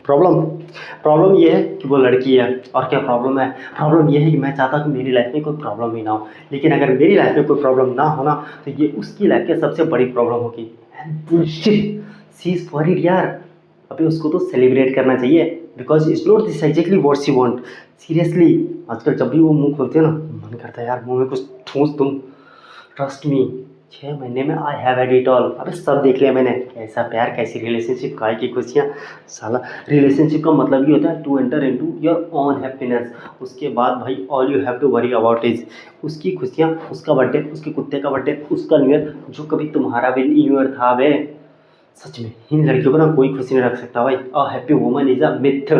Problem problem ये है कि वो लड़की है। और क्या प्रॉब्लम है? प्रॉब्लम ये है कि मैं चाहता कि मेरी लाइफ में कोई प्रॉब्लम ही ना हो, लेकिन अगर मेरी लाइफ में कोई प्रॉब्लम ना हो ना तो ये उसकी लाइफ की सबसे बड़ी प्रॉब्लम होगी। शिट, सी इज वरीड यार। अभी उसको तो सेलिब्रेट करना चाहिए because it's not this exactly what she want. Seriously आजकल जब भी वो मुंह खोलते हैं ना मन करता है यार मुंह में कुछ ठूस दूं। ट्रस्ट मी, 6 महीने में I have add it all. अबे सब देख लिया मैंने, कैसा प्यार, कैसी रिलेशनशिप, काय की खुशियाँ। साला रिलेशनशिप का मतलब ही होता है to enter into your own happiness. उसके बाद भाई all you have to worry about is उसकी खुशियाँ, उसका बर्थडे, उसके कुत्ते का बर्थडे, उसका न्यू ईयर, जो कभी तुम्हारा भी न्यू ईयर था बे। सच में इन लड़कियों को ना कोई खुशी नहीं रख सकता भाई। A happy woman is a myth.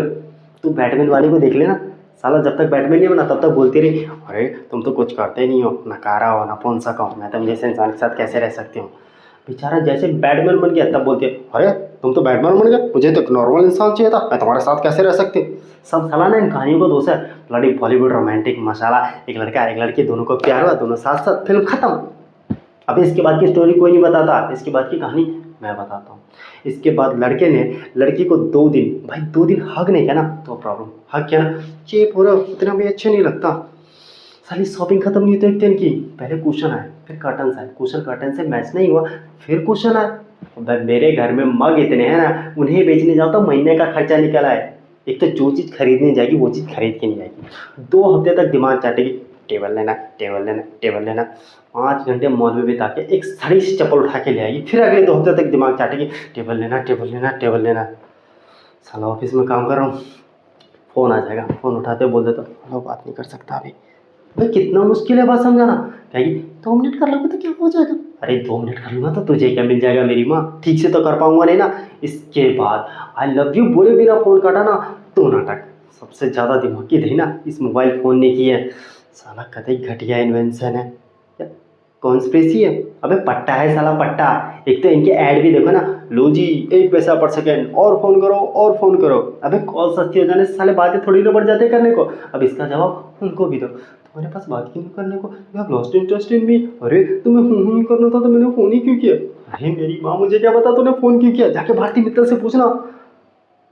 तू बैटमैन वाले को देख लेना, साला जब तक बैटमैन नहीं बना तब तक बोलती रही अरे तुम तो कुछ करते नहीं हो, नकारा हो, नपुंसक हो, मैं तुम जैसे इंसान के साथ कैसे रह सकती हूँ। बेचारा जैसे बैटमैन बन गया तब बोलती है अरे तुम तो बैटमैन बन गए, मुझे तो एक नॉर्मल इंसान चाहिए था, मैं तुम्हारे साथ कैसे रह सकती हूँ। सब साला ना इन कहानियों को दोष है। ब्लडी बॉलीवुड रोमांटिक मसाला, एक लड़का एक लड़की दोनों को प्यार हुआ, दोनों साथ साथ, फिल्म खत्म। अब इसके बाद की स्टोरी कोई नहीं बताता, इसके बाद की कहानी मैं बताता हूँ। इसके बाद लड़के ने लड़की को 2 दिन, भाई 2 दिन हग नहीं किया ना तो प्रॉब्लम, हग किया ना चेप हो रहा, उतना भी अच्छा नहीं लगता। साली शॉपिंग खत्म नहीं हुई तो एक दिन की, पहले कुशन आए फिर कर्टन आए, कुशन कर्टन से मैच नहीं हुआ फिर कुशन आए। भाई मेरे घर में मग इतने हैं ना, उन्हें बेचने जाओ तो महीने का खर्चा निकल आए। एक तो जो चीज़ खरीदने जाएगी वो चीज़ खरीद के नहीं आएगी, 2 हफ्ते तक दिमाग चाटेगी टेबल लेना, टेबल लेना, टेबल लेना। 5 घंटे मॉल में बिता के एक सड़ी सी चप्पल उठा के ले आएगी, फिर अगले 2 हफ्ते तक दिमाग चाटेगी टेबल लेना, टेबल लेना, टेबल लेना। साला ऑफिस में काम कर रहा हूँ, फ़ोन आ जाएगा, फ़ोन उठाते बोल देता हेलो बात नहीं कर सकता अभी। भाई कितना मुश्किल है बात समझाना। कहेगी 2 मिनट कर लोगे तो क्या हो जाएगा। अरे 2 मिनट कर लूँगा तो तुझे क्या मिल जाएगा मेरी माँ, ठीक से तो कर पाऊंगा नहीं ना। इसके बाद आई लव यू बोले बिना फ़ोन काटा ना तो नाटक। सबसे ज़्यादा दिमाग की दही ना इस मोबाइल फ़ोन ने की है। साला कतई घटिया इन्वेंशन है, कॉन्स्पिरेसी है। अबे पट्टा है साला पट्टा। एक तो इनके ऐड भी देखो ना, लो जी 1 पैसा पर सेकेंड और फ़ोन करो और फ़ोन करो। अबे कॉल सस्ती हो जाने से साले बातें थोड़ी ना बढ़ जाते करने को। अब इसका जवाब उनको भी दो, तुम्हारे पास बात क्यों नहीं करने को, you have lost interest in me. अरे तुम्हें फ़ोन नहीं करना था तो मैंने फ़ोन ही क्यों किया। अरे मेरी माँ मुझे क्या पता तूने फ़ोन क्यों किया, जाके भारती मित्तल से पूछना।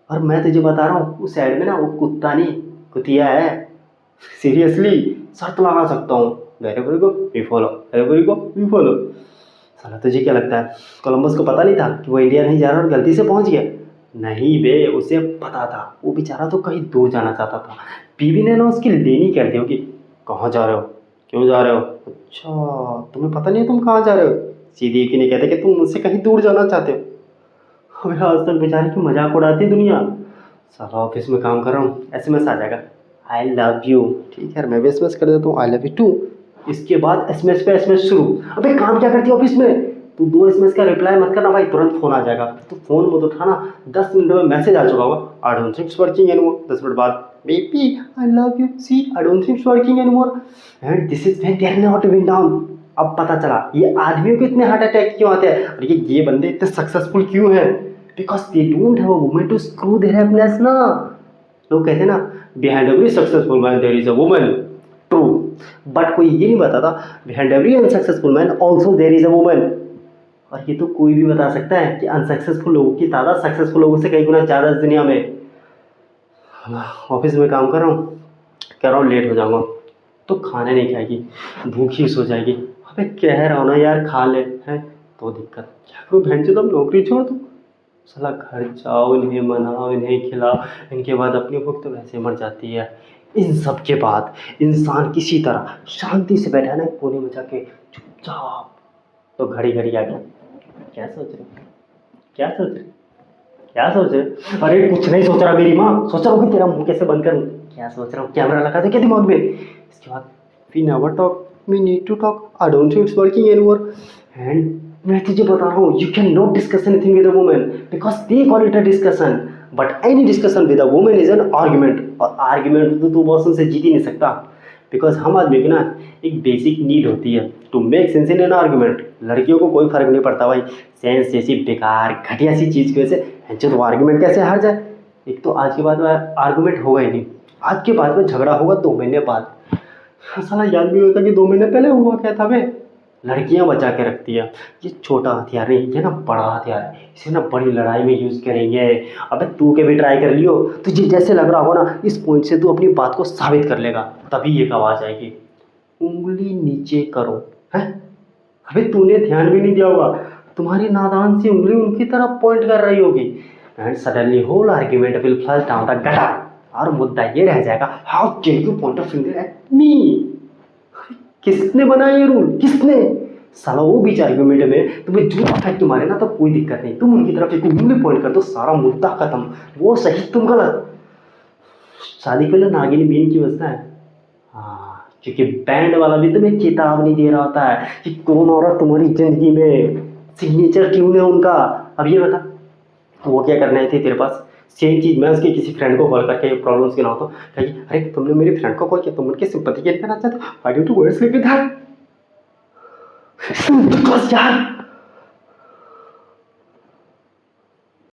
और मैं तुझे बता रहा हूँ उस ऐड में ना वो कुत्ता नहीं कुतिया है। सीरियसली शर्त लगा सकता हूँ, वेरेबल को वी फॉलो, वेरेबल को वी फॉलो। साला तुझे क्या लगता है कोलंबस को पता नहीं था कि वो इंडिया नहीं जा रहा और गलती से पहुंच गया? नहीं बे, उसे पता था, वो बेचारा तो कहीं दूर जाना चाहता था। बीवी ने ना उसकी लेनी कर दी होगी, कहाँ जा रहे हो, क्यों जा रहे हो, अच्छा तुम्हें पता नहीं है तुम कहाँ जा रहे हो। सीधी की नहीं कहते कि तुम मुझसे कहीं दूर जाना चाहते हो। अबे आज तक बेचारे की मजाक उड़ाती है दुनिया। साला ऑफिस में काम कर रहा हूँ, एसएमएस आ जाएगा आई लव यू। ठीक है यार मैं भी एसएमएस कर देता हूँ आई लव यू टू। इसके बाद एसएमएस पे एसएमएस शुरू। अबे काम क्या करती है ऑफिस में, तू 2 एसएमएस का रिप्लाई मत करना भाई, तुरंत फोन आ जाएगा। तो फोन मत उठाना, 10 मिनट में मैसेज आ चुका होगा I don't think it's working anymore. 10 minute बाद baby I love you see I don't think it's working anymore and this is when they are not going down. अब पता चला ये आदमियों को इतने हार्ट अटैक क्यों आते हैं और ये बंदे इतने सक्सेसफुल क्यों हैं, because they don't have a woman to screw their happiness ना। लोग कहते हैं ना behind every successful man there is a woman, true, but कोई ये नहीं बताता behind every unsuccessful man also there is a woman. और ये तो कोई भी बता सकता है कि अनसक्सेसफुल लोगों की तादाद सक्सेसफुल लोगों से कई गुना ज़्यादा इस दुनिया में। ऑफिस में काम कर रहा हूँ, कह रहा हूँ लेट हो जाऊँगा तो खाना नहीं खाएगी, भूखी सो जाएगी। अबे कह रहा हूँ ना यार खा ले, है तो दिक्कत क्या करूँ, बहन चो तुम नौकरी छोड़ दो। साला घर जाओ, इन्हें मनाओ, इन्हें खिलाओ, इनके बाद अपनी भूख तो वैसे मर जाती है। इन सब के बाद इंसान किसी तरह शांति से बैठा है ना कोने में जाके चुपचाप, तो घड़ी घड़ी आके क्या सोच रहे, क्या सोच रहे, क्या सोच रहे। अरे कुछ नहीं सोच रहा मेरी माँ, सोच रहा हूँ कि तेरा मुंह कैसे बंद करूँ, क्या सोच रहा हूँ, कैमरा लगा दे क्या दिमाग में। इसके बाद we never talk, we need to talk, I don't think it's working anymore and मैं तुझे बता रहा हूँ you can not discuss anything with a woman because they call it a discussion, but any discussion with a woman is an argument. और argument तो तू boss उनसे जीत ही नहीं सकता, बिकॉज हम आदमी की ना एक बेसिक नीड होती है to make sense in an argument. लड़कियों को कोई फर्क नहीं पड़ता भाई, सेंस जैसी बेकार घटिया सी चीज़ की वजह से तो आर्ग्यूमेंट कैसे हार जाए। एक तो आज के बाद में आर्ग्यूमेंट होगा ही नहीं, आज के बाद में झगड़ा होगा 2 महीने बाद। साला याद भी होता कि 2 महीने पहले हुआ क्या था बे। लड़कियां बचा के रखती है। ये छोटा हथियार नहीं, ये ना बड़ा हथियार है, इसे ना बड़ी लड़ाई में यूज़ करेंगे। अबे तू के भी ट्राई कर लियो, तुझे जैसे लग रहा होगा ना इस पॉइंट से तू अपनी बात को साबित कर लेगा, तभी एक आवाज़ आएगी, उंगली नीचे करो। है, अबे तूने ध्यान भी नहीं दिया होगा, तुम्हारी नादान सी उंगली उनकी तरफ पॉइंट कर रही होगी। And suddenly whole argument will flush down the gutter. और मुद्दा ये रह जाएगा, how can you point a finger at me. किसने बनाया ये रूल, किसने? साला वो बीच आर्ग्यूमेंट में तुम्हें जूता फेंक के मारे ना तो कोई दिक्कत नहीं, तुम उनकी तरफ एक उंगली पॉइंट कर दो, सारा मुद्दा खत्म। वो सही, तुम गलत। शादी के लिए नागिन बीन की व्यवस्था है। हाँ, क्योंकि बैंड वाला भी तुम्हें चेतावनी दे रहा होता है कि कौन औरत तुम्हारी जिंदगी में सिग्नेचर ट्यून है उनका। अब ये बता, वो क्या करना थी तेरे पास? सेम चीज़ मैं उसके किसी फ्रेंड को कॉल करके प्रॉब्लम्स गिनाऊँ तो कहेगी, अरे तुमने मेरे फ्रेंड को कॉल किया, तुम उनकी सिंपैथी गेन करना चाहते हो, why do you words like that? यार